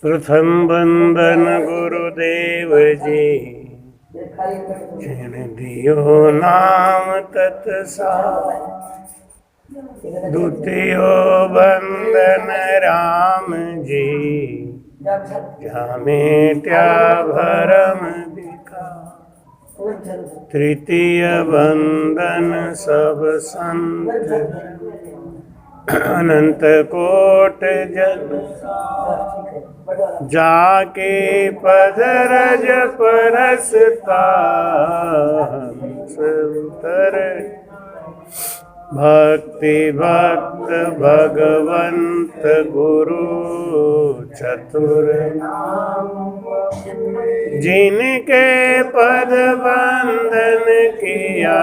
प्रथम वंदन गुरुदेव जी, जिन दियो नाम तत्सार। द्वितीय वंदन राम जी, जा मेट्या भरम विकार। तृतीय वंदन सब संत, अनंत कोट जन जाके पद रज परसता। संतर भक्ति भक्त भगवंत गुरु चतुर, जिनके पद वंदन किया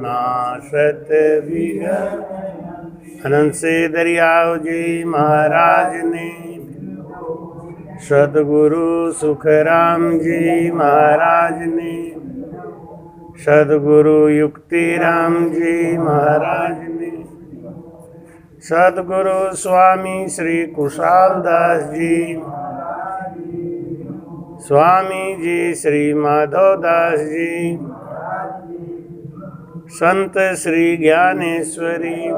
नाशत विघ्न। अनंत से दरियाव जी महाराज ने, सदगुरु सुखराम जी महाराज ने, सदगुरु युक्तिराम जी महाराज ने, सदगुरु स्वामी श्री कुशाल दास जी, स्वामी जी श्री माधव दास जी, संत श्री ज्ञानेश्वरी,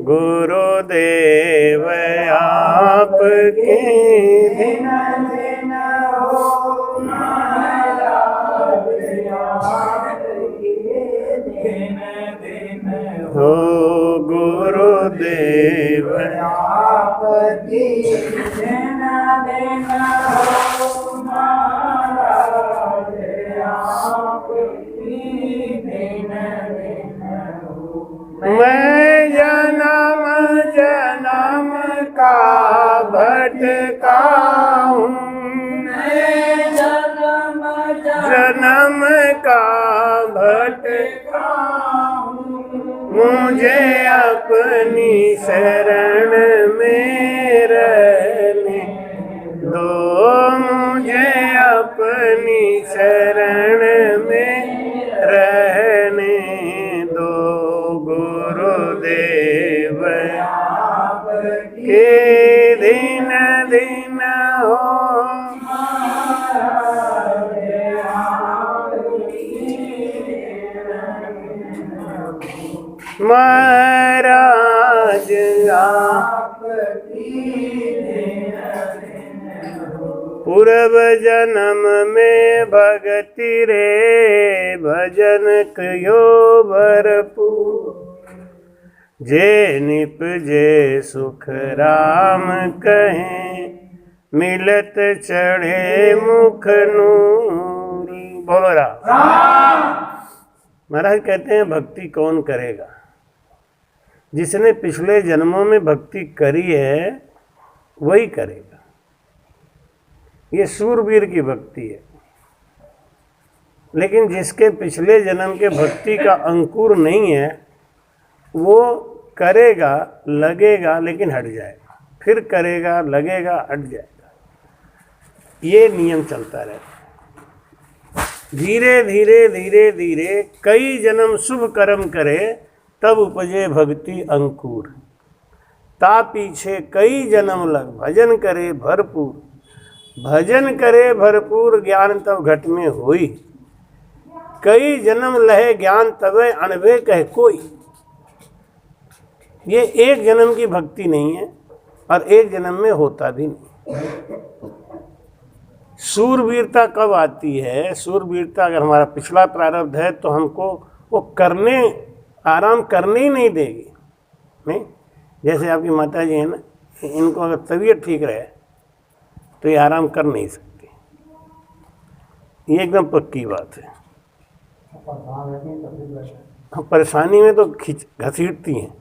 गुरुदेव आपके दिन दिन हो महाराज, दिन दिन हो गुरुदेव आपके दिन दिन हो महाराज, आपके दिन दिन हो। मैं जन्म जन्म का भटका हूँ, मैं जन्म जन्म का भटका हूँ। मुझे अपनी शरण में रहने दो, मुझे अपनी शरण में रहने दो। गुरुदेव के दिन दिन हो महाराज, पूर्व जन्म में भगति रे भजन कयो भरपूर। जे निपजे सुख राम कहें, मिलत चढ़े मुख नूर। बोलो राम। महाराज कहते हैं भक्ति कौन करेगा? जिसने पिछले जन्मों में भक्ति करी है वही करेगा। ये सूरवीर की भक्ति है। लेकिन जिसके पिछले जन्म के भक्ति का अंकुर नहीं है वो करेगा, लगेगा, लेकिन हट जाएगा, फिर करेगा, लगेगा, हट जाएगा। ये नियम चलता रहता है। धीरे धीरे धीरे धीरे कई जन्म शुभ कर्म करे तब उपजे भक्ति अंकुर। ता पीछे कई जन्म लग भजन करे भरपूर। भजन करे भरपूर ज्ञान तब घट में होई। कई जन्म लहे ज्ञान तबे अनभे कह कोई। ये एक जन्म की भक्ति नहीं है और एक जन्म में होता भी नहीं। सूरवीरता कब आती है? सूरवीरता अगर हमारा पिछला प्रारब्ध है तो हमको वो करने, आराम करने ही नहीं देगी। नहीं, जैसे आपकी माता जी है ना, इनको अगर तबीयत ठीक रहे तो ये आराम कर नहीं सकती। ये एकदम पक्की बात है। परेशानी में तो घसीटती हैं,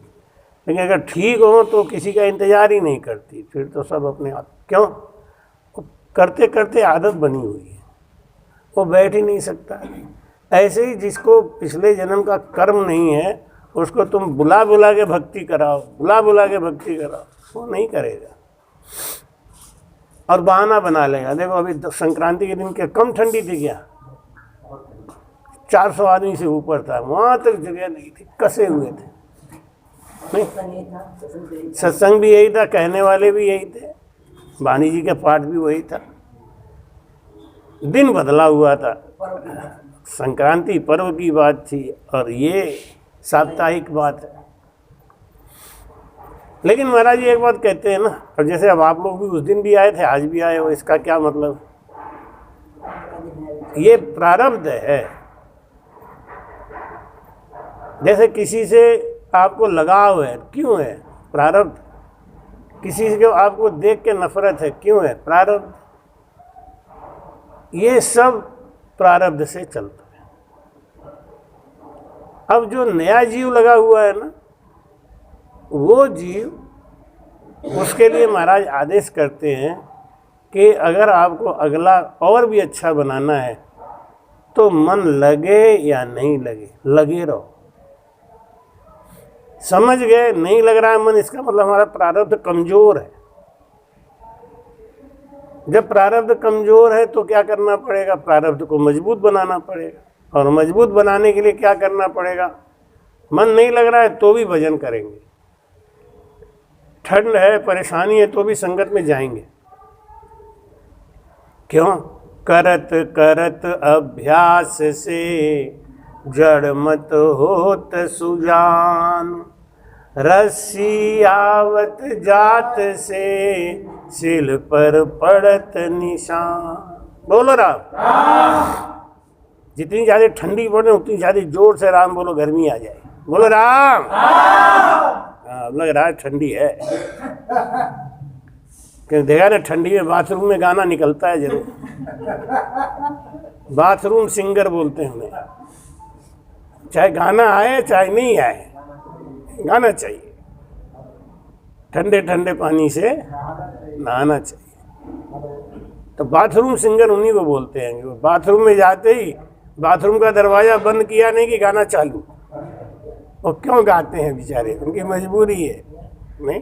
लेकिन अगर ठीक हो तो किसी का इंतजार ही नहीं करती। फिर तो सब अपने आप, क्यों? करते करते आदत बनी हुई है, वो बैठ ही नहीं सकता। ऐसे ही जिसको पिछले जन्म का कर्म नहीं है उसको तुम बुला बुला के भक्ति कराओ, बुला बुला के भक्ति कराओ, वो नहीं करेगा और बहाना बना लेगा। देखो अभी संक्रांति के दिन क्या कम ठंडी थी क्या? 400 आदमी से ऊपर था, वहाँ तक जगह नहीं थी, कसे हुए थे। नहीं, सत्संग भी यही था, कहने वाले भी यही थे। वाणी जी का पाठ भी वही था, दिन बदला हुआ था, संक्रांति पर्व की बात थी और ये साप्ताहिक बात है। लेकिन महाराज जी एक बात कहते हैं ना, और जैसे अब आप लोग भी उस दिन भी आए थे, आज भी आए हो, इसका क्या मतलब? ये प्रारब्ध है। जैसे किसी से आपको लगाव है, क्यों है? प्रारब्ध। किसी से आपको देख के नफरत है, क्यों है? प्रारब्ध। ये सब प्रारब्ध से चलता है। अब जो नया जीव लगा हुआ है ना, वो जीव, उसके लिए महाराज आदेश करते हैं कि अगर आपको अगला और भी अच्छा बनाना है तो मन लगे या नहीं लगे, लगे रहो। समझ गए? नहीं लग रहा है मन, इसका मतलब हमारा प्रारब्ध कमजोर है। जब प्रारब्ध कमजोर है तो क्या करना पड़ेगा? प्रारब्ध को मजबूत बनाना पड़ेगा। और मजबूत बनाने के लिए क्या करना पड़ेगा? मन नहीं लग रहा है तो भी भजन करेंगे, ठंड है, परेशानी है तो भी संगत में जाएंगे। क्यों? करत करत अभ्यास से जड़ मत होत सुजान, रस्सी आवत जात से सिल पर पड़त निशान। बोलो राम। जितनी ज्यादा ठंडी पड़े उतनी ज्यादा जोर से राम बोलो, गर्मी आ जाए। बोलो राम। लग रहा है ठंडी है, क्योंकि देखा ना ठंडी में बाथरूम में गाना निकलता है जरूर। बाथरूम सिंगर बोलते हैं उन्हें। चाहे गाना आए चाहे नहीं आए, गाना चाहिए। ठंडे ठंडे पानी से नहाना चाहिए। तो बाथरूम सिंगर उन्हीं को बोलते हैं। वो बाथरूम में जाते ही बाथरूम का दरवाजा बंद किया नहीं कि गाना चालू। वो क्यों गाते हैं बेचारे? उनकी मजबूरी है, नहीं,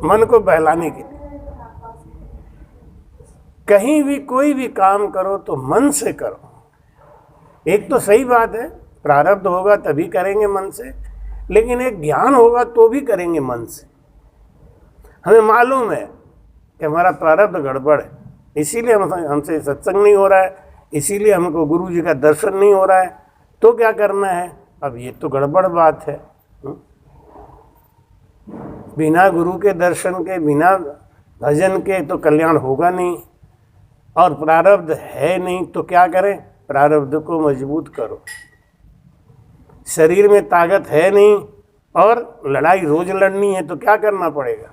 मन को बहलाने के लिए। कहीं भी कोई भी काम करो तो मन से करो। एक तो सही बात है, प्रारब्ध होगा तभी करेंगे मन से, लेकिन एक ज्ञान होगा तो भी करेंगे मन से। हमें मालूम है कि हमारा प्रारब्ध गड़बड़ है, इसीलिए हमसे सत्संग नहीं हो रहा है, इसीलिए हमको गुरु जी का दर्शन नहीं हो रहा है। तो क्या करना है? अब ये तो गड़बड़ बात है। बिना गुरु के दर्शन के, बिना भजन के तो कल्याण होगा नहीं। और प्रारब्ध है नहीं तो क्या करें? प्रारब्ध को मजबूत करो। शरीर में ताकत है नहीं और लड़ाई रोज लड़नी है तो क्या करना पड़ेगा?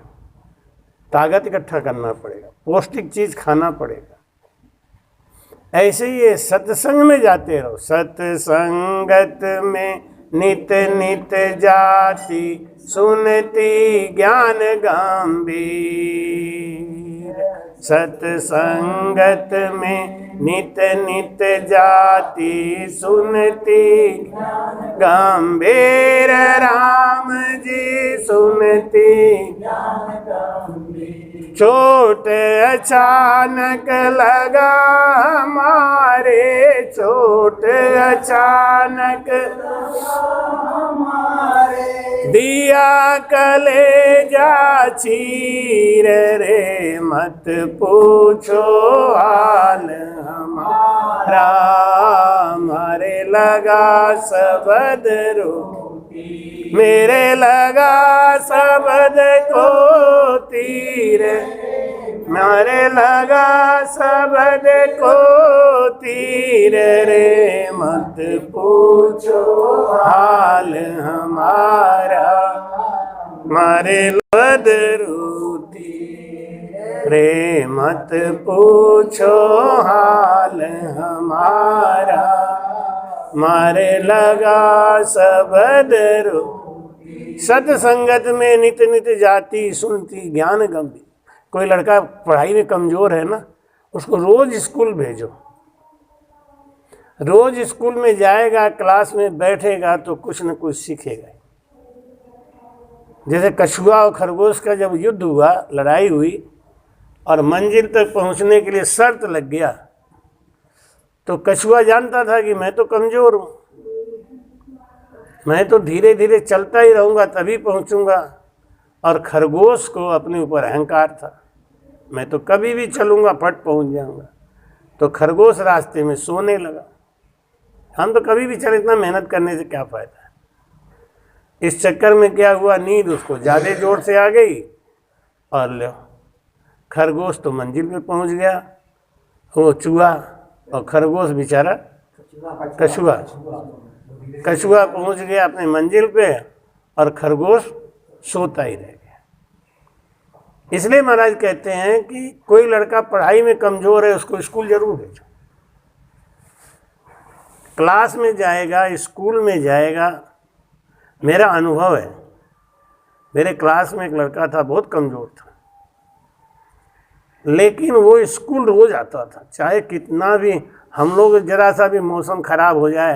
ताकत इकट्ठा करना पड़ेगा, पौष्टिक चीज खाना पड़ेगा। ऐसे ही ये सत्संग में जाते रहो। सत्संगत में नित नित जाति, सुनती ज्ञान गंभीर। सत्संगत में नित नित जाति, सुनती गंभीर। राम जी सुनती चोट अचानक लगा हमारे, चोट अचानक दिया कलेजा चीर रे। मत पूछो हाल हमारा, हमारे लगा सबद रोटी, मेरे लगा सबद को तीर, मारे लगा सबद को तीर रे। मत पूछो हाल हमारा, मारे लबद रोती रे। मत पूछो हाल हमारा, मारे लगा सबद रोती। सत्संगत में नित नित जाति, सुनती ज्ञान गंभीर। कोई लड़का पढ़ाई में कमजोर है ना, उसको रोज स्कूल भेजो। रोज स्कूल में जाएगा, क्लास में बैठेगा तो कुछ न कुछ सीखेगा। जैसे कछुआ और खरगोश का जब युद्ध हुआ, लड़ाई हुई और मंजिल तक पहुंचने के लिए शर्त लग गया, तो कछुआ जानता था कि मैं तो कमजोर हूं, मैं तो धीरे धीरे चलता ही रहूंगा तभी पहुंचूंगा। और खरगोश को अपने ऊपर अहंकार था, मैं तो कभी भी चलूँगा फट पहुँच जाऊँगा। तो खरगोश रास्ते में सोने लगा। हम तो कभी भी चले, इतना मेहनत करने से क्या फ़ायदा है। इस चक्कर में क्या हुआ, नींद उसको ज़्यादा जोर से आ गई और लो, खरगोश तो मंजिल पे पहुँच गया। वो चूहा और खरगोश बेचारा कछुआ पहुँच गया अपने मंजिल पे और खरगोश सोता ही रह गया। इसलिए महाराज कहते हैं कि कोई लड़का पढ़ाई में कमज़ोर है उसको स्कूल जरूर भेजो। क्लास में जाएगा, स्कूल में जाएगा। मेरा अनुभव है, मेरे क्लास में एक लड़का था, बहुत कमज़ोर था, लेकिन वो स्कूल रोज़ आता था। चाहे कितना भी हम लोग जरा सा भी मौसम ख़राब हो जाए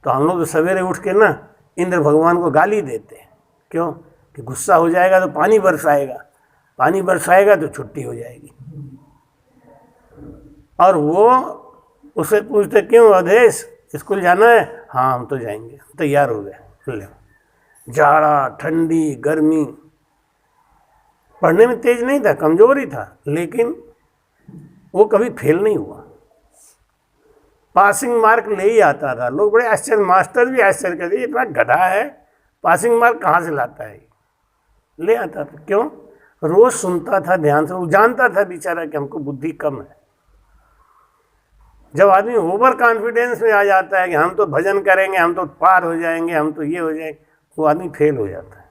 तो हम लोग सवेरे उठ के ना इंद्र भगवान को गाली देते हैं। क्यों? कि गुस्सा हो जाएगा तो पानी बरसाएगा, पानी बरसाएगा तो छुट्टी हो जाएगी। और वो उससे पूछते, क्यों अवधेश स्कूल जाना है? हाँ हम तो जाएंगे, तैयार हो गए। ले, जाड़ा ठंडी गर्मी, पढ़ने में तेज नहीं था, कमज़ोर ही था, लेकिन वो कभी फेल नहीं हुआ। पासिंग मार्क ले ही आता था। लोग बड़े आश्चर्य, मास्टर भी आश्चर्य करते, ये इतना गधा है, पासिंग मार्क कहाँ से लाता है? ले आता था। क्यों? रोज़ सुनता था ध्यान से, वो जानता था बेचारा कि हमको बुद्धि कम है। जब आदमी ओवर कॉन्फिडेंस में आ जाता है कि हम तो भजन करेंगे, हम तो पार हो जाएंगे, हम तो ये हो जाएंगे, वो आदमी फेल हो जाता है।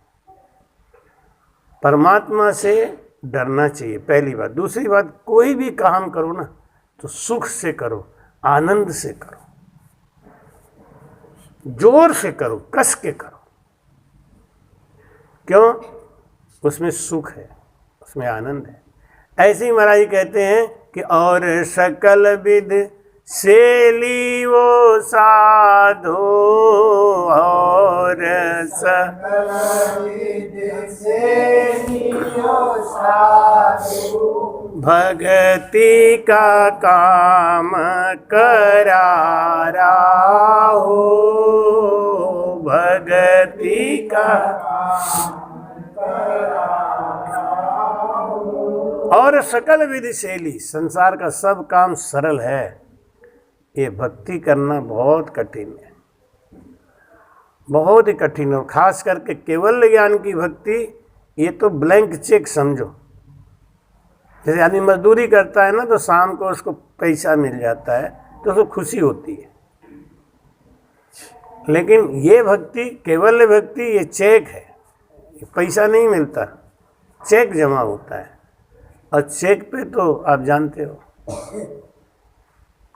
परमात्मा से डरना चाहिए, पहली बात। दूसरी बात, कोई भी काम करो ना तो सुख से करो, आनंद से करो, जोर से करो, कस के करो। क्यों? उसमें सुख है, उसमें आनंद है। ऐसे ही महाराज कहते हैं कि और सकल विद से ली वो साधो, और सकल विद से ली वो साधो, भक्ति का काम करारा हो, भक्ति का और सकल विधि शैली, संसार का सब काम सरल है। ये भक्ति करना बहुत कठिन है, बहुत ही कठिन है। और खास करके केवल ज्ञान की भक्ति, ये तो ब्लैंक चेक समझो। जैसे आदमी मजदूरी करता है ना, तो शाम को उसको पैसा मिल जाता है तो उसको खुशी होती है। लेकिन ये भक्ति, केवल भक्ति, ये चेक है, ये पैसा नहीं मिलता, चेक जमा होता है। और चेक पे तो आप जानते हो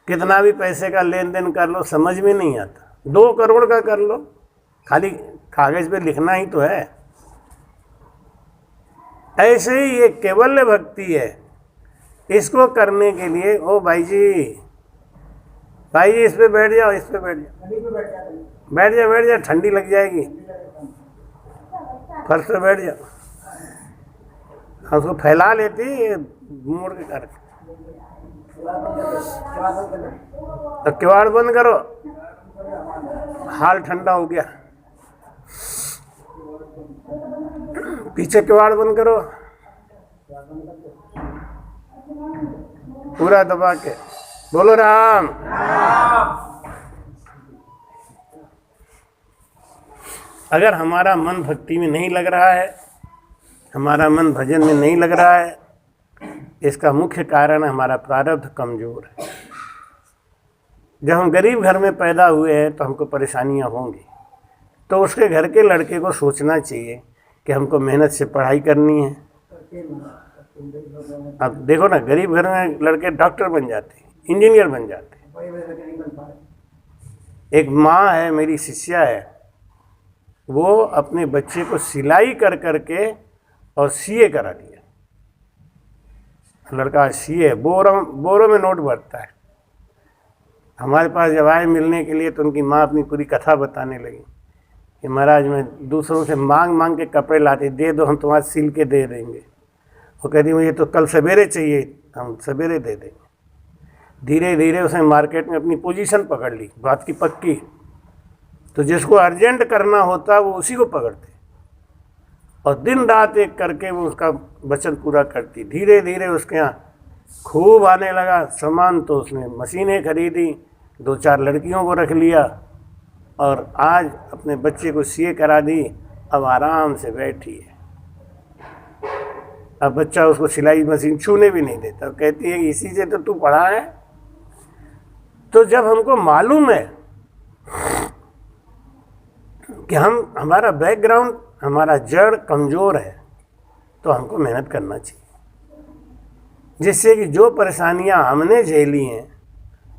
कितना भी पैसे का लेन देन कर लो समझ में नहीं आता। 2 करोड़ का कर लो, खाली कागज पे लिखना ही तो है। ऐसे ही ये केवल भक्ति है। इसको करने के लिए, ओ भाई जी इस पे बैठ जाओ, इस पे बैठ जाओ, बैठ जा, ठंडी लग जाएगी, फर्श पे बैठ जाओ। हम उसको फैला लेती, मोड़ के करके। तो किवाड़ बंद करो, हाल ठंडा हो गया। पीछे किवाड़ बंद करो, पूरा दबा के बोलो राम। अगर हमारा मन भक्ति में नहीं लग रहा है, हमारा मन भजन में नहीं लग रहा है, इसका मुख्य कारण है हमारा प्रारब्ध कमज़ोर है। जब हम गरीब घर में पैदा हुए हैं तो हमको परेशानियां होंगी, तो उसके घर के लड़के को सोचना चाहिए कि हमको मेहनत से पढ़ाई करनी है। अब देखो ना, गरीब घर में लड़के डॉक्टर बन जाते हैं, इंजीनियर बन जाते हैं। एक माँ है, मेरी शिष्या है, वो अपने बच्चे को सिलाई कर करके और सीए करा दिया। लड़का सीए, बोरों में नोट भरता है। हमारे पास जब आए मिलने के लिए तो उनकी माँ अपनी पूरी कथा बताने लगी कि महाराज मैं दूसरों से मांग के कपड़े लाती, दे दो हम तुम्हारे सिल के दे देंगे। वो कहती मुझे तो कल सवेरे चाहिए, हम सवेरे दे देंगे। धीरे धीरे उसने मार्केट में अपनी पोजीशन पकड़ ली, बात की पक्की। तो जिसको अर्जेंट करना होता वो उसी को पकड़ते। और दिन रात एक करके वो उसका वचन पूरा करती। धीरे धीरे उसके यहाँ खूब आने लगा सामान, तो उसने मशीनें खरीदी, 2-4 लड़कियों को रख लिया और आज अपने बच्चे को सीए करा दी। अब आराम से बैठी है। अब बच्चा उसको सिलाई मशीन छूने भी नहीं देता। कहती है इसी से तो तू पढ़ा है। तो जब हमको मालूम है कि हमारा बैकग्राउंड, हमारा जड़ कमज़ोर है, तो हमको मेहनत करना चाहिए, जिससे कि जो परेशानियां हमने झेली हैं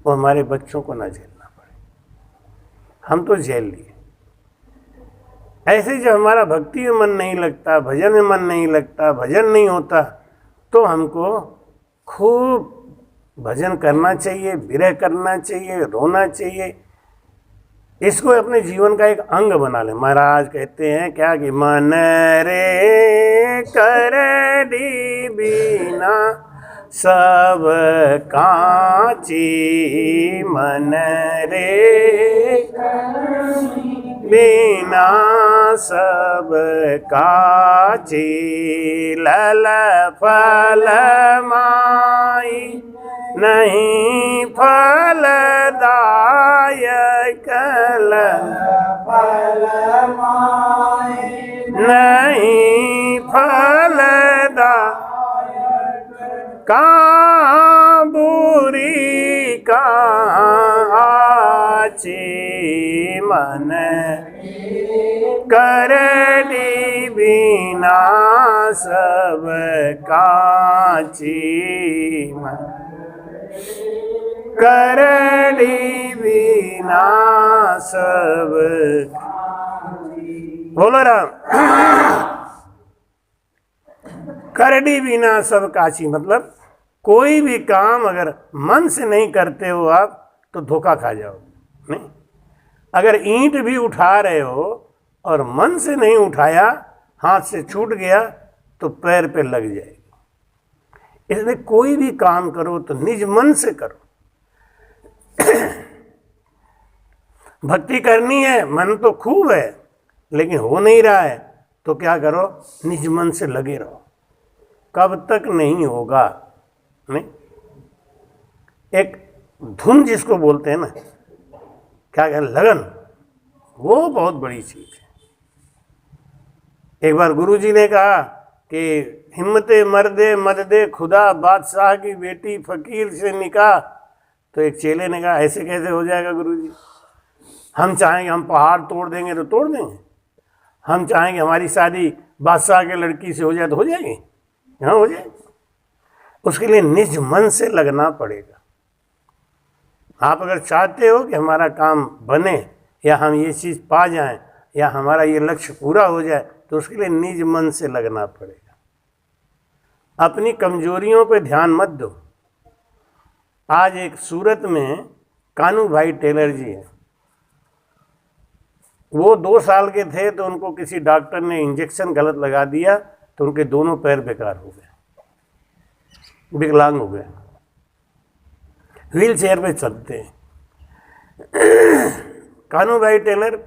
वो हमारे बच्चों को ना झेलना पड़े। हम तो झेल लिए। ऐसे जब हमारा भक्ति में मन नहीं लगता, भजन में मन नहीं लगता, भजन नहीं होता, तो हमको खूब भजन करना चाहिए, विरह करना चाहिए, रोना चाहिए। इसको अपने जीवन का एक अंग बना ले। महाराज कहते हैं क्या कि मन रे करडी बिना सब कांची, मन रे बिना सब काची, लल फल माई नहीं फलदायक, नहीं फलदायक, कहाँ बुरी कहाँ आची, मन करडी बिना सब काची, करडी बिना सब। बोलो राम। करडी बिना सब काची मतलब कोई भी काम अगर मन से नहीं करते हो आप तो धोखा खा जाओ। नहीं, अगर ईंट भी उठा रहे हो और मन से नहीं उठाया, हाथ से छूट गया तो पैर पे लग जाएगी। इसलिए कोई भी काम करो तो निज मन से करो। भक्ति करनी है, मन तो खूब है लेकिन हो नहीं रहा है, तो क्या करो, निज मन से लगे रहो। कब तक नहीं होगा। नहीं, एक धुन जिसको बोलते हैं ना, क्या कहते, लगन, वो बहुत बड़ी चीज है। एक बार गुरुजी ने कहा कि हिम्मते मर्दे मद दे खुदा, बादशाह की बेटी फकीर से निकाह। तो एक चेले ने कहा ऐसे कैसे हो जाएगा गुरुजी, हम चाहेंगे हम पहाड़ तोड़ देंगे तो तोड़ देंगे, हम चाहेंगे हमारी शादी बादशाह के लड़की से हो जाए तो हो जाएगी, हाँ हो जाएगी। उसके लिए निज मन से लगना पड़ेगा। आप अगर चाहते हो कि हमारा काम बने या हम ये चीज़ पा जाएं या हमारा ये लक्ष्य पूरा हो जाए, तो उसके लिए निज मन से लगना पड़ेगा। अपनी कमजोरियों पे ध्यान मत दो। आज एक सूरत में कानू भाई टेलर जी हैं, वो 2 साल के थे तो उनको किसी डॉक्टर ने इंजेक्शन गलत लगा दिया तो उनके दोनों पैर बेकार हो गए, विकलांग हो गए, व्हील चेयर पे चलते हैं। कानू भाई टेलर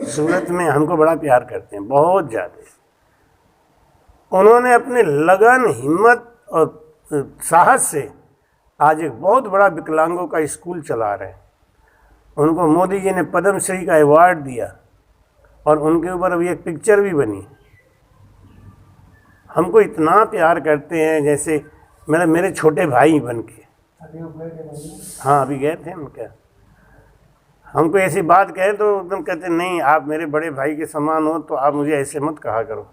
सूरत में हमको बड़ा प्यार करते हैं, बहुत ज़्यादा। उन्होंने अपने लगन, हिम्मत और साहस से आज एक बहुत बड़ा विकलांगों का स्कूल चला रहे हैं। उनको मोदी जी ने पद्म श्री का अवार्ड दिया और उनके ऊपर अभी एक पिक्चर भी बनी। हमको इतना प्यार करते हैं जैसे मेरे छोटे भाई बन के। हाँ अभी गए थे हम। क्या हमको ऐसी बात कहे तो एकदम कहते नहीं आप मेरे बड़े भाई के समान हो, तो आप मुझे ऐसे मत कहा करो।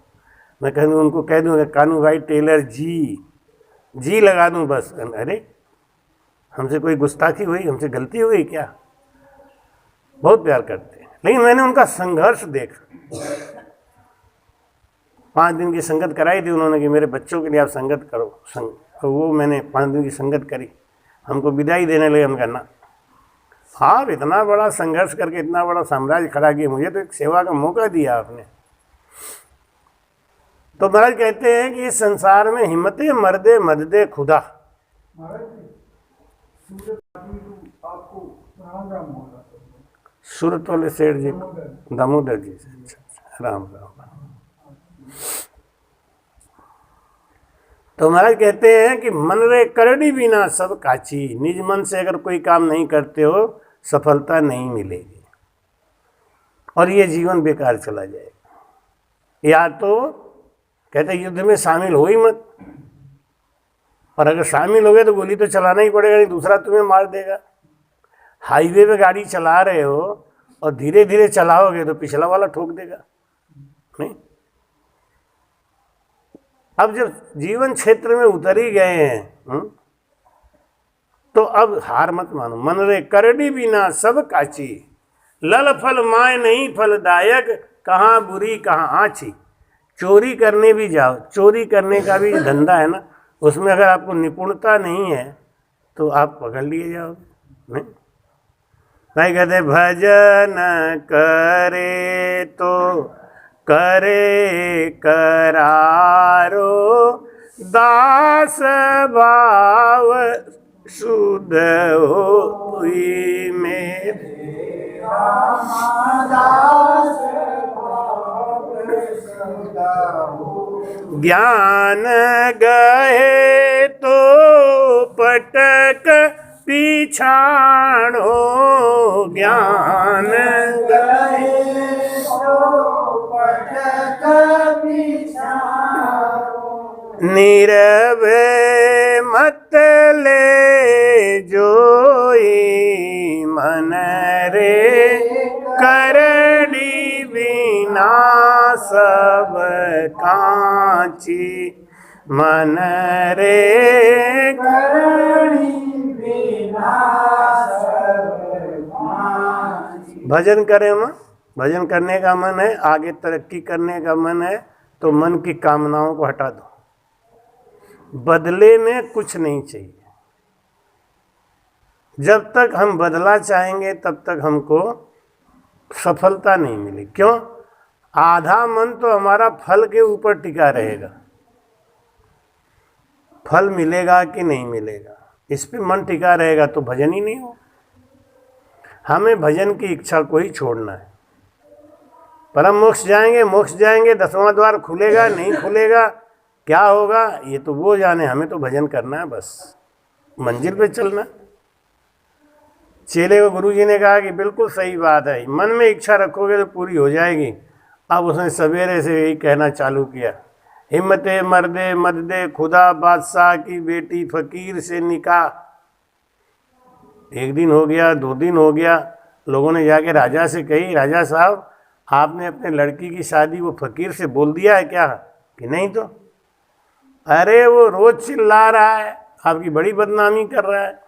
मैं कह दूँ उनको कह दूँगा कानू भाई टेलर जी लगा दूँ बस। अरे हमसे कोई गुस्ताखी हुई, हमसे गलती हो गई क्या? बहुत प्यार करते हैं। लेकिन मैंने उनका संघर्ष देखा। 5 दिन की संगत कराई थी उन्होंने कि मेरे बच्चों के लिए आप संगत करो। तो वो मैंने 5 दिन की संगत करी। हमको विदाई देने लगे। हम कहना आप इतना बड़ा संघर्ष करके इतना बड़ा साम्राज्य खड़ा किया, मुझे तो एक सेवा का मौका दिया आपने। तो महाराज कहते हैं कि इस संसार में हिम्मते मर्दे मद दे खुदा। सूरत वाले सेठ जी, दामोदर जी से। अच्छा, राम राम। तो महाराज कहते हैं कि मन रे करड़ी बिना सब काची, निज मन से अगर कोई काम नहीं करते हो सफलता नहीं मिलेगी और ये जीवन बेकार चला जाएगा। या तो कहते युद्ध में शामिल हो ही मत, और अगर शामिल हो गए तो गोली तो चलाना ही पड़ेगा, नहीं दूसरा तुम्हें मार देगा। हाईवे पे गाड़ी चला रहे हो और धीरे धीरे चलाओगे तो पिछला वाला ठोक देगा, नहीं। अब जब जीवन क्षेत्र में उतर ही गए हैं तो अब हार मत मानो। मन रे करड़ी बिना सब काची, लल फल माय नहीं फलदायक, कहाँ बुरी कहाँ आछी। चोरी करने भी जाओ, चोरी करने का भी धंधा है ना, उसमें अगर आपको निपुणता नहीं है तो आप पकड़ लिए जाओगे, नहीं। भाई कहते भजन करे तो करे करारो, दास भाव शुद्ध होई में। ज्ञान गए तो पटक पिछाड़ो, ज्ञान गए निरभय मत ले जोई, मन रे करड़ी बिना सब कांची, मन रे करड़ी बिना सब कांची। भजन करें मां, भजन करने का मन है, आगे तरक्की करने का मन है तो मन की कामनाओं को हटा दो, बदले में कुछ नहीं चाहिए। जब तक हम बदला चाहेंगे तब तक हमको सफलता नहीं मिलेगी। क्यों? आधा मन तो हमारा फल के ऊपर टिका रहेगा, फल मिलेगा कि नहीं मिलेगा इस पे मन टिका रहेगा तो भजन ही नहीं हो। हमें भजन की इच्छा को ही छोड़ना है। परम मोक्ष जाएंगे, मोक्ष जाएंगे, 10वां द्वार खुलेगा नहीं खुलेगा, क्या होगा ये तो वो जाने, हमें तो भजन करना है, बस मंजिल पे चलना। चेले को गुरुजी ने कहा कि बिल्कुल सही बात है, मन में इच्छा रखोगे तो पूरी हो जाएगी। अब उसने सवेरे से यही कहना चालू किया, हिम्मते मर्दे मददे खुदा बादशाह की बेटी फकीर से निकाह। 1 दिन हो गया, 2 दिन हो गया, लोगों ने जाके राजा से कही, राजा साहब आपने अपने लड़की की शादी वो फकीर से बोल दिया है क्या? कि नहीं तो। अरे वो रोज चिल्ला रहा है, आपकी बड़ी बदनामी कर रहा है।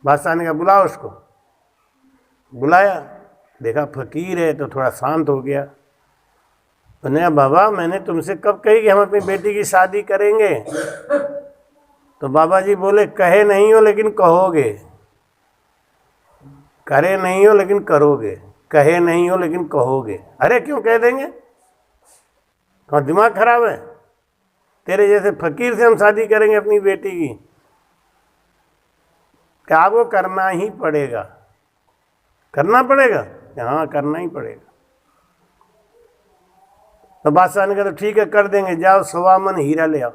बादशाह ने कहा बुलाओ उसको। बुलाया, देखा फकीर है तो थोड़ा शांत हो गया। उन्होंने कहा बाबा मैंने तुमसे कब कही कि हम अपनी बेटी की शादी करेंगे? तो बाबा जी बोले कहे नहीं हो लेकिन कहोगे, करे नहीं हो लेकिन करोगे, कहे नहीं हो लेकिन कहोगे। अरे क्यों कह देंगे, और दिमाग खराब है? तेरे जैसे फकीर से हम शादी करेंगे अपनी बेटी की? क्या आपको करना ही पड़ेगा, करना पड़ेगा, हाँ करना ही पड़ेगा। तो बादशाह ने कहा तो ठीक है कर देंगे, जाओ 1.25 मन हीरा ले आओ,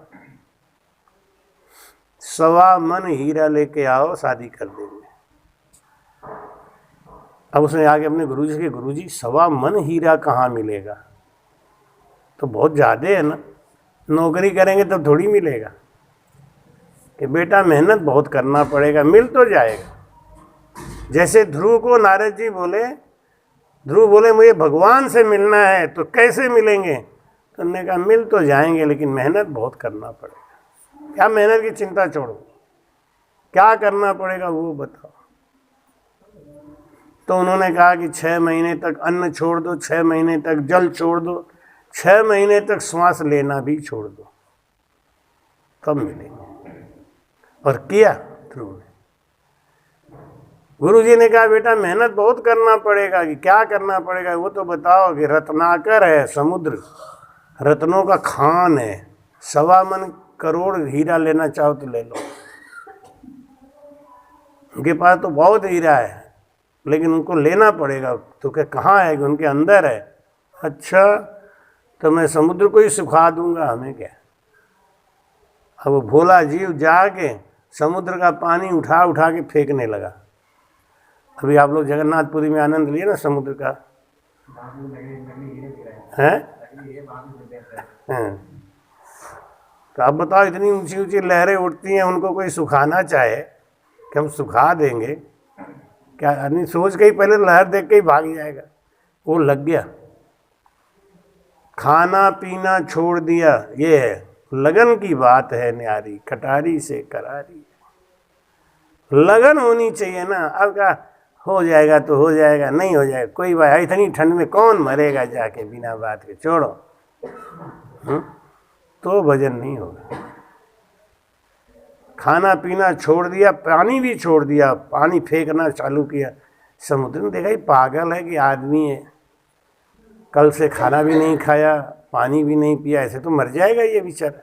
1.25 मन हीरा लेके आओ, शादी कर देंगे। अब उसने आगे अपने गुरुजी से, गुरुजी 1.25 मन हीरा कहाँ मिलेगा? तो बहुत ज़्यादा है ना, नौकरी करेंगे तब तो थोड़ी मिलेगा। कि बेटा मेहनत बहुत करना पड़ेगा, मिल तो जाएगा। जैसे ध्रुव को नारद जी बोले, ध्रुव बोले मुझे भगवान से मिलना है तो कैसे मिलेंगे? तो उन्होंने कहा मिल तो जाएंगे लेकिन मेहनत बहुत करना पड़ेगा। क्या मेहनत की चिंता छोड़ो, क्या करना पड़ेगा वो बताओ। तो उन्होंने कहा कि 6 महीने तक अन्न छोड़ दो, 6 महीने तक जल छोड़ दो, 6 महीने तक श्वास लेना भी छोड़ दो, तब मिलेंगे। और किया ध्रुव ने। गुरुजी ने कहा बेटा मेहनत बहुत करना पड़ेगा। कि क्या करना पड़ेगा वो तो बताओ। कि रत्नाकर है समुद्र, रत्नों का खान है, 1.25 मन करोड़ हीरा लेना चाहो तो ले लो। उनके पास तो बहुत हीरा है लेकिन उनको लेना पड़ेगा। तो क्या कहाँ है? उनके अंदर है। अच्छा तो मैं समुद्र को ही सुखा दूंगा, हमें क्या। अब वो भोला जीव जाके समुद्र का पानी उठा उठा के फेंकने लगा। अभी आप लोग जगन्नाथपुरी में आनंद लिए ना समुद्र का, हैं? तो आप बताओ, इतनी ऊंची ऊंची लहरें उठती हैं, उनको कोई सुखाना चाहे कि हम सुखा देंगे क्या? आदमी सोच के ही पहले लहर देख के ही भाग जाएगा। वो लग गया, खाना पीना छोड़ दिया। ये है लगन की बात है न्यारी, कटारी से करारी। लगन होनी चाहिए ना। अब क्या हो जाएगा तो हो जाएगा, नहीं हो जाएगा कोई बात, इतनी ठंड में कौन मरेगा जाके बिना बात के, छोड़ो। तो भजन नहीं होगा। खाना पीना छोड़ दिया, पानी भी छोड़ दिया, पानी फेंकना चालू किया। समुद्र ने देखा ये पागल है कि आदमी है, कल से खाना भी नहीं खाया, पानी भी नहीं पिया, ऐसे तो मर जाएगा ये बेचारा।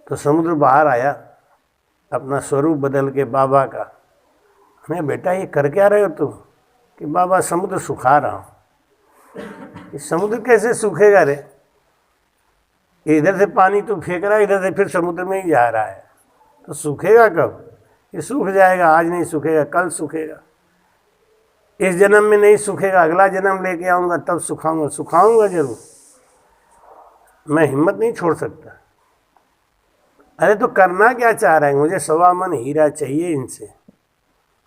तो समुद्र बाहर आया, अपना स्वरूप बदल के बाबा का। मैं बेटा ये कर क्या रहे हो तुम? कि बाबा समुद्र सुखा रहा हूँ। ये समुद्र कैसे सूखेगा रे? इधर से पानी तू फेंक रहा है, इधर से फिर समुद्र में ही जा रहा है, तो सूखेगा कब? ये सूख जाएगा, आज नहीं सूखेगा कल सूखेगा। इस जन्म में नहीं सूखेगा, अगला जन्म लेके आऊँगा तब सुखाऊंगा, सुखाऊंगा जरूर। मैं हिम्मत नहीं छोड़ सकता। अरे तो करना क्या चाह रहे हैं? मुझे 1.25 मन हीरा चाहिए इनसे,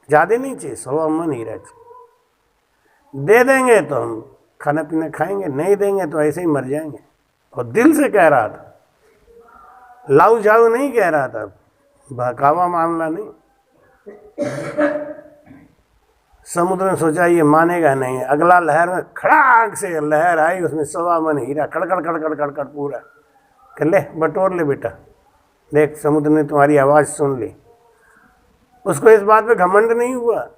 ज़्यादा नहीं चाहिए, 1.25 मन हीरा चाहिए। दे देंगे तो हम खाना पीना खाएंगे, नहीं देंगे तो ऐसे ही मर जाएंगे। और दिल से कह रहा था, लाऊ जाऊ नहीं कह रहा था, बहकावा मामला नहीं। समुद्र ने सोचा ये मानेगा नहीं। अगला लहर में खड़ाक से लहर आई, उसमें 1.25 मन हीरा कड़कड़ कड़कड़ कड़कड़ पूरा। कर ले, बटोर ले बेटा, देख समुद्र ने तुम्हारी आवाज़ सुन ली। उसको इस बात पे घमंड नहीं हुआ।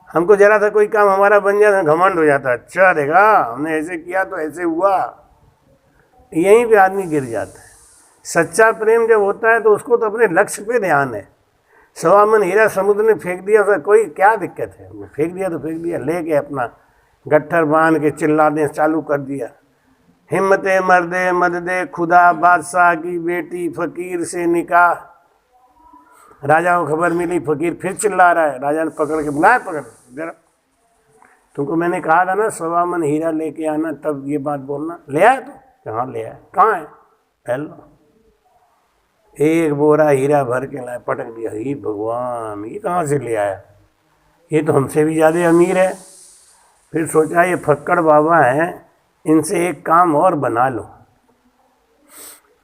हमको जरा सा कोई काम हमारा बन जाता घमंड हो जाता, अच्छा देखा हमने ऐसे किया तो ऐसे हुआ। यहीं पे आदमी गिर जाता है। सच्चा प्रेम जब होता है तो उसको तो अपने लक्ष्य पे ध्यान है। 1.25 मन हीरा समुद्र ने फेंक दिया, उसका कोई क्या दिक्कत है? वो फेंक दिया तो फेंक दिया, लेके अपना गट्ठर बांध के चिल्लाने चालू कर दिया। हिम्मते मर्दे मद दे खुदा, बादशाह की बेटी फकीर से निकाह। राजा को खबर मिली, फकीर फिर चिल्ला रहा है। राजा ने पकड़ के बुलाया, पकड़ जरा, तुमको मैंने कहा था ना 1.25 मन हीरा लेके आना, तब ये बात बोलना। ले आया तो? कहाँ ले आया? कहाँ है? हेलो, एक बोरा हीरा भर के लाया, पटक दिया। ही भगवान, ये कहाँ से ले आया? ये तो हमसे भी ज़्यादा अमीर है। फिर सोचा ये फक्कड़ बाबा हैं, इनसे एक काम और बना लो।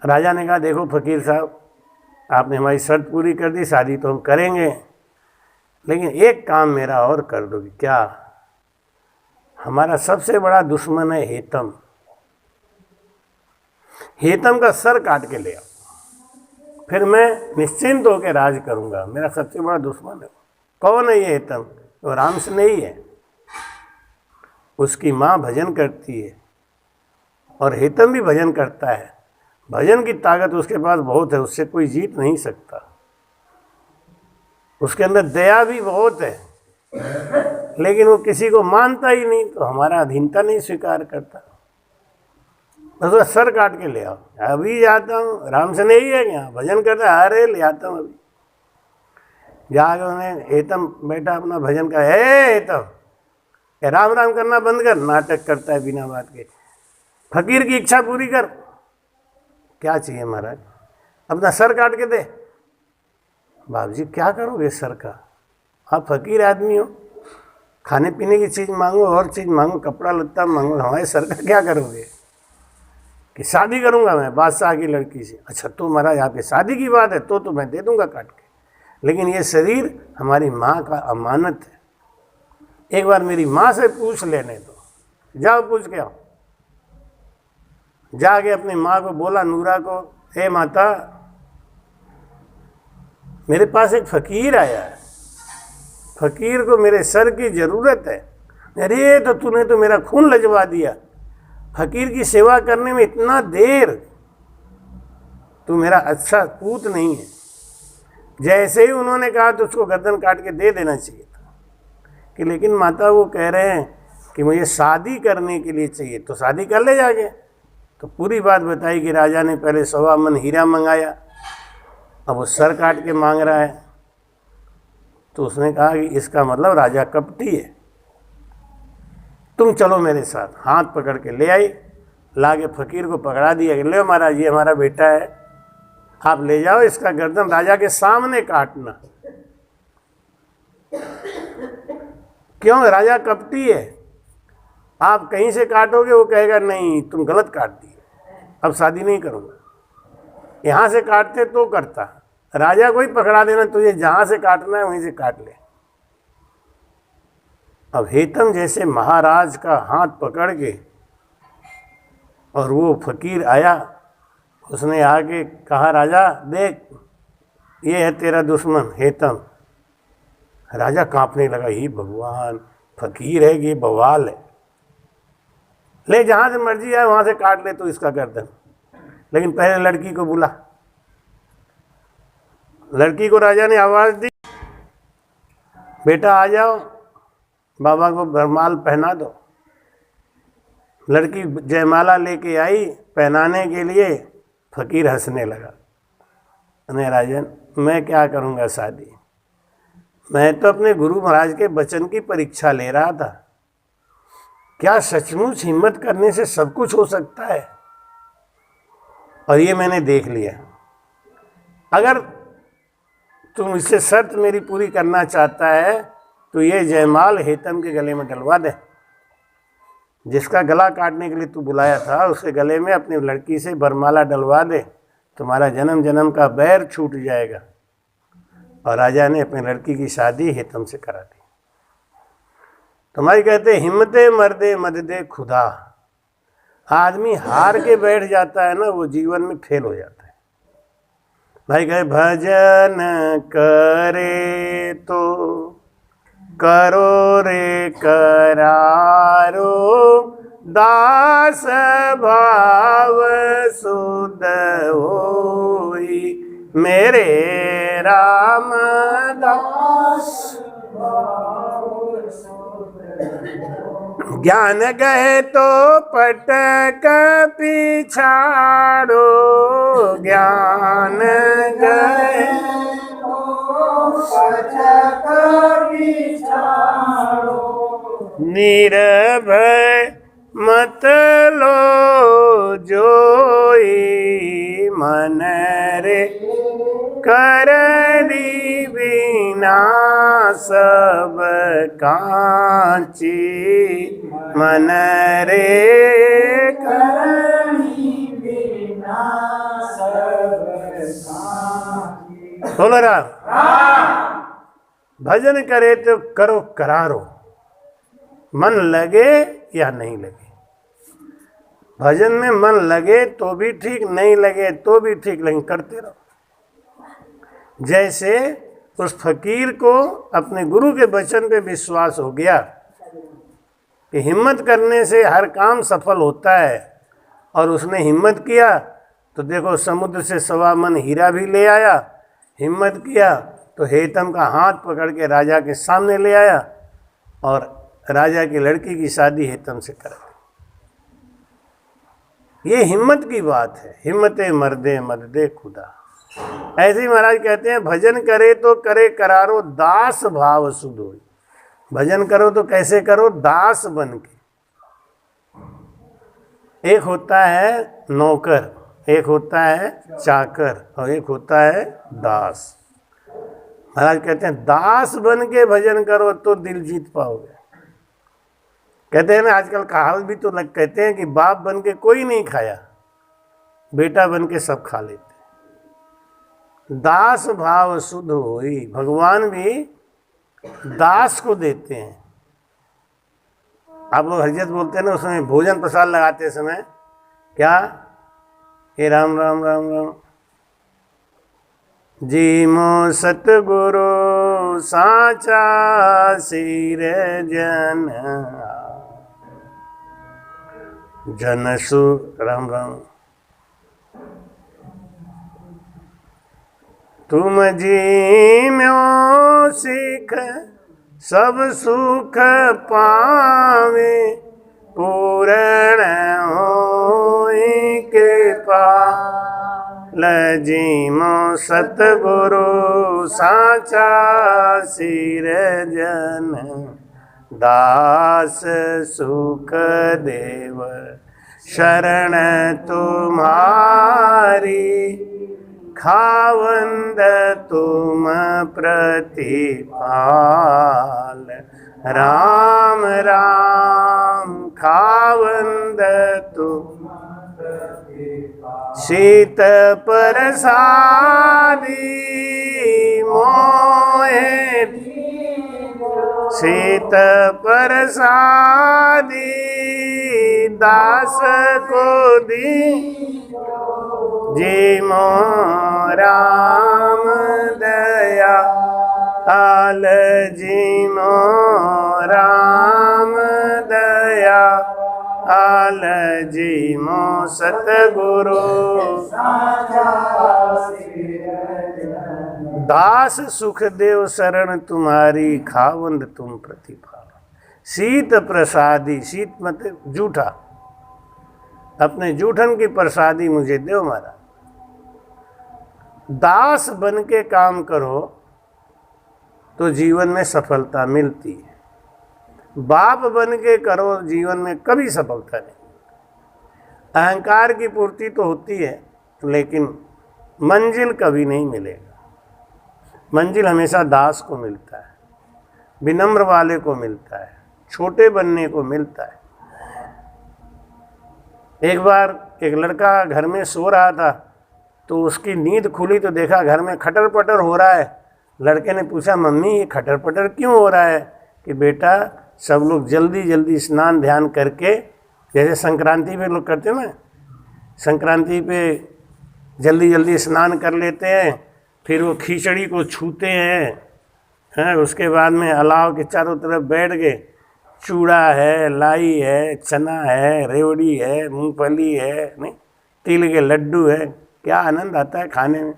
राजा ने कहा देखो फकीर साहब, आपने हमारी शर्त पूरी कर दी, शादी तो हम करेंगे, लेकिन एक काम मेरा और कर दोगे क्या? हमारा सबसे बड़ा दुश्मन है हेतम। हेतम का सर काट के ले आओ, फिर मैं निश्चिंत होकर राज करूंगा। मेरा सबसे बड़ा दुश्मन है। कौन है ये हेतम? वो राम से नहीं है, उसकी माँ भजन करती है और हेतम भी भजन करता है। भजन की ताकत उसके पास बहुत है, उससे कोई जीत नहीं सकता। उसके अंदर दया भी बहुत है, लेकिन वो किसी को मानता ही नहीं, तो हमारा अधीनता नहीं स्वीकार करता। बस वो सर काट के ले आओ। अभी जाता हूँ, राम से नहीं है क्या? भजन करता है, अरे ले आता हूँ अभी। जाकर उन्हें हेतम बेटा अपना भजन कर, हेतम राम राम करना बंद कर, नाटक करता है बिना बात के। फकीर की इच्छा पूरी कर। क्या चाहिए महाराज? अपना सर काट के दे। बाबू जी क्या करोगे सर का? आप फकीर आदमी हो, खाने पीने की चीज़ मांगो, और चीज़ मांगो, कपड़ा लत्ता मांगो, हमारे सर का क्या करोगे? कि शादी करूंगा मैं बादशाह की लड़की से। अच्छा तो महाराज आपकी शादी की बात है तो मैं दे दूंगा काट के, लेकिन ये शरीर हमारी माँ का अमानत है। एक बार मेरी माँ से पूछ लेने दो। जाओ पूछ के आओ। जाके अपनी माँ को बोला, नूरा को, हे माता मेरे पास एक फकीर आया है, फकीर को मेरे सर की ज़रूरत है। अरे तो तूने तो मेरा खून लजवा दिया, फकीर की सेवा करने में इतना देर, तू मेरा अच्छा पूत नहीं है। जैसे ही उन्होंने कहा तो उसको गर्दन काट के दे देना चाहिए था कि लेकिन माता वो कह रहे हैं कि मुझे शादी करने के लिए चाहिए, तो शादी कर ले जाके। तो पूरी बात बताई कि राजा ने पहले 1.25 मन हीरा मंगाया, अब वो सर काट के मांग रहा है। तो उसने कहा कि इसका मतलब राजा कपटी है, तुम चलो मेरे साथ। हाथ पकड़ के ले आई, ला के फकीर को पकड़ा दिया कि ले महाराज, ये हमारा बेटा है, आप ले जाओ, इसका गर्दन राजा के सामने काटना। क्यों? राजा कपटी है, आप कहीं से काटोगे वो कहेगा नहीं तुम गलत काट दिए, अब शादी नहीं करूँगा। यहाँ से काटते तो करता, राजा को ही पकड़ा देना, तुझे जहाँ से काटना है वहीं से काट ले। अब हेतम जैसे महाराज का हाथ पकड़ के, और वो फकीर आया, उसने आके कहा राजा देख ये है तेरा दुश्मन हेतम। राजा कांपने लगा, ही भगवान, फकीर है कि बवाल है, ले जहाँ से मर्जी आए वहाँ से काट ले तो इसका गर्दन, लेकिन पहले लड़की को बुला। लड़की को राजा ने आवाज़ दी, बेटा आ जाओ, बाबा को वरमाल पहना दो। लड़की जयमाला लेके आई पहनाने के लिए, फकीर हंसने लगा, अरे राजन मैं क्या करूँगा शादी, मैं तो अपने गुरु महाराज के वचन की परीक्षा ले रहा था, क्या सचमुच हिम्मत करने से सब कुछ हो सकता है? और ये मैंने देख लिया, अगर तुम इससे शर्त मेरी पूरी करना चाहता है तो ये जयमाल हेतम के गले में डलवा दे। जिसका गला काटने के लिए तू बुलाया था उसके गले में अपनी लड़की से बरमाला डलवा दे, तुम्हारा जन्म जन्म का बैर छूट जाएगा। और राजा ने अपनी लड़की की शादी हेतम से करा दी। तुम्हारी कहते हिम्मते मर्दे मद दे खुदा, आदमी हार के बैठ जाता है ना, वो जीवन में फेल हो जाता है। भाई कहे भजन करे तो करो रे करारो, दास भाव सुध होई मेरे राम दास। ज्ञान गए तो पटक पिछाड़ो, ज्ञान गए निर्भय मत लो जोई, मन रे करनी बिना सब कांची, मन रे करनी बिना सब कांची। बोलो राम। भजन करे तो करो करारो, मन लगे या नहीं लगे। भजन में मन लगे तो भी ठीक, नहीं लगे तो भी ठीक, लेकिन करते रहो। जैसे उस फकीर को अपने गुरु के वचन पे विश्वास हो गया कि हिम्मत करने से हर काम सफल होता है, और उसने हिम्मत किया तो देखो समुद्र से 1.25 मन हीरा भी ले आया। हिम्मत किया तो हेतम का हाथ पकड़ के राजा के सामने ले आया, और राजा की लड़की की शादी हेतम से करा। ये हिम्मत की बात है, हिम्मते मर्दे मद दे खुदा। ऐसे ही महाराज कहते हैं भजन करे तो करे करारो, दास भाव सुध होई। भजन करो तो कैसे करो? दास बन के। एक होता है नौकर, एक होता है चाकर, और एक होता है दास। महाराज कहते हैं दास बन के भजन करो तो दिल जीत पाओगे। कहते हैं ना, आजकल कहावत भी तो कहते हैं कि बाप बन के कोई नहीं खाया, बेटा बन के सब खा लेते। दास भाव शुद्ध होई, भगवान भी दास को देते हैं। आप लोग हरिजत बोलते हैं ना, उसमें भोजन प्रसाद लगाते समय क्या, हे राम राम राम राम जी मो सतगुरु साचा सिर जन जन सु राम राम। तुम जी म्यो सिख सब सुख पावे, पूर्ण होए मोहि कृपा लजीमो सतगुरु साचा सिरजन दास सुख देव शरण तुम्हारी खावंद तुम प्रतिपाल राम राम खावंद तुम शीत प्रसादी मोहे शीत प्रसादी दास को दी जी मो राम दया आल जी मो राम दया आल जी मो सतगुरु दास सुखदेव शरण तुम्हारी खावंद तुम प्रतिभा शीत प्रसादी शीत मतलब जूठा अपने जूठन की प्रसादी मुझे दो मारा दास बन के काम करो तो जीवन में सफलता मिलती है बाप बन के करो जीवन में कभी सफलता नहीं अहंकार की पूर्ति तो होती है लेकिन मंजिल कभी नहीं मिलेगा मंजिल हमेशा दास को मिलता है विनम्र वाले को मिलता है छोटे बनने को मिलता है एक बार एक लड़का घर में सो रहा था तो उसकी नींद खुली तो देखा घर में खटर पटर हो रहा है लड़के ने पूछा मम्मी ये खटर पटर क्यों हो रहा है कि बेटा सब लोग जल्दी जल्दी स्नान ध्यान करके जैसे संक्रांति पे लोग करते हैं ना संक्रांति पे जल्दी जल्दी स्नान कर लेते हैं फिर वो खिचड़ी को छूते हैं उसके बाद में अलाव के चारों तरफ बैठ गए चूड़ा है लाई है चना है रेवड़ी है मूंगफली है नहीं तिल के लड्डू है क्या आनंद आता है खाने में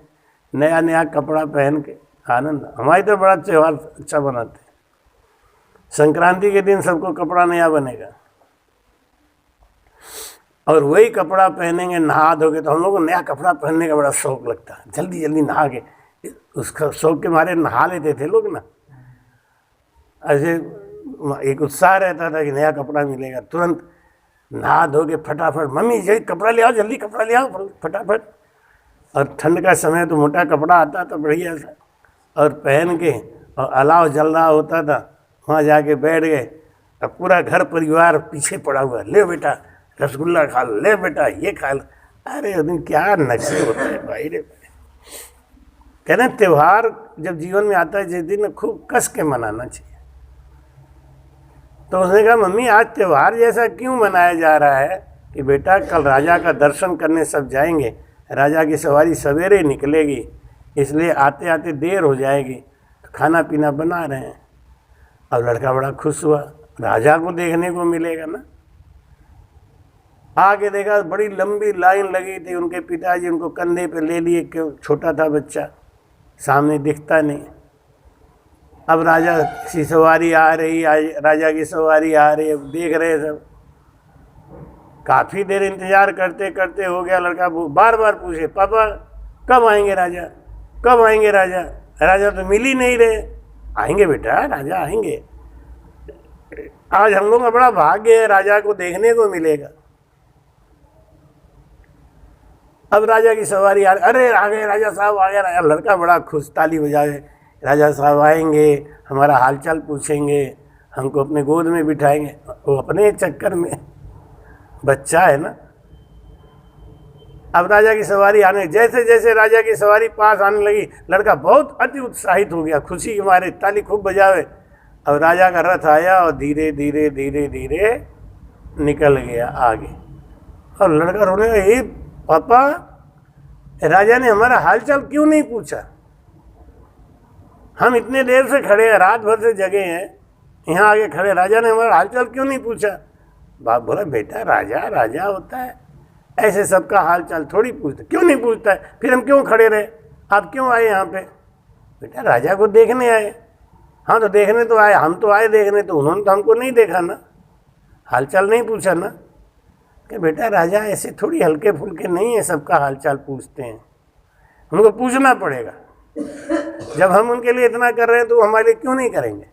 नया नया कपड़ा पहन के आनंद हमारी तो बड़ा त्यौहार अच्छा बनाते हैं संक्रांति के दिन सबको कपड़ा नया बनेगा और वही कपड़ा पहनेंगे नहा धोके तो हम लोग को नया कपड़ा पहनने का बड़ा शौक लगता है जल्दी जल्दी नहा के उसका शौक के मारे नहा लेते थे लोग ना ऐसे एक उत्साह रहता था कि नया कपड़ा मिलेगा तुरंत नहा धो के फटाफट मम्मी जल्दी कपड़ा ले आओ जल्दी कपड़ा ले आओ फटाफट और ठंड का समय तो मोटा कपड़ा आता था बढ़िया सा और पहन के और अलाव जल रहा होता था वहाँ जाके बैठ गए अब पूरा घर परिवार पीछे पड़ा हुआ ले बेटा रसगुल्ला खा लो ले बेटा ये खा लो अरे उस दिन क्या नशे होते हैं भाई रे कहते हैं त्यौहार जब जीवन में आता है जिस दिन खूब कस के मनाना चाहिए तो उसने कहा मम्मी आज त्यौहार जैसा क्यों मनाया जा रहा है कि बेटा कल राजा का दर्शन करने सब जाएंगे राजा की सवारी सवेरे निकलेगी इसलिए आते आते देर हो जाएगी तो खाना पीना बना रहे हैं अब लड़का बड़ा खुश हुआ राजा को देखने को मिलेगा ना आगे देखा बड़ी लंबी लाइन लगी थी उनके पिताजी उनको कंधे पे ले लिए क्यों छोटा था बच्चा सामने दिखता नहीं अब राजा की सवारी आ रही राजा की सवारी आ रही अब देख रहे सब काफ़ी देर इंतज़ार करते करते हो गया लड़का बार बार पूछे पापा कब आएंगे राजा कब आएंगे राजा राजा तो मिल ही नहीं रहे आएंगे बेटा राजा आएंगे आज हम लोग का बड़ा भाग्य है राजा को देखने को मिलेगा अब राजा की सवारी अरे आ गए राजा साहब आ गए राजा लड़का बड़ा खुश ताली बजाए राजा साहब आएंगे हमारा हालचाल पूछेंगे हमको अपने गोद में बिठाएंगे वो अपने चक्कर में बच्चा है ना अब राजा की सवारी आने जैसे जैसे राजा की सवारी पास आने लगी लड़का बहुत अति उत्साहित हो गया खुशी के मारे ताली खूब बजावे अब राजा का रथ आया और धीरे धीरे धीरे धीरे निकल गया आगे और लड़का रोने लगा ये पापा राजा ने हमारा हालचाल क्यों नहीं पूछा हम इतने देर से खड़े हैं रात भर से जगे हैं यहाँ आगे खड़े राजा ने हमारा हालचाल क्यों नहीं पूछा बाप बोला बेटा राजा राजा होता है ऐसे सबका हालचाल थोड़ी पूछता क्यों नहीं पूछता है फिर हम क्यों खड़े रहे आप क्यों आए यहाँ पे बेटा राजा को देखने आए हाँ तो देखने तो आए हम तो आए देखने तो उन्होंने तो हमको नहीं देखा ना हालचाल नहीं पूछा ना कि बेटा राजा ऐसे थोड़ी हल्के फुल्के नहीं है, सबका हालचाल पूछते हैं, उनको पूछना पड़ेगा। जब हम उनके लिए इतना कर रहे हैं तो हमारे लिए क्यों नहीं करेंगे।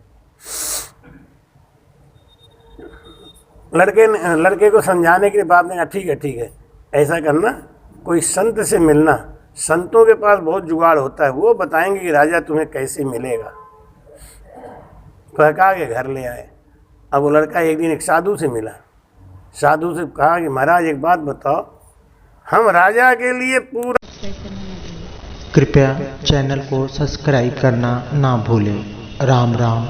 लड़के को समझाने के बाद में ठीक है ऐसा करना, कोई संत से मिलना, संतों के पास बहुत जुगाड़ होता है, वो बताएंगे कि राजा तुम्हें कैसे मिलेगा। बहका के घर ले आए। अब वो लड़का एक दिन एक साधु से मिला, साधु से कहा कि महाराज एक बात बताओ, हम राजा के लिए पूरा। कृपया चैनल को सब्सक्राइब करना ना भूलें। राम राम।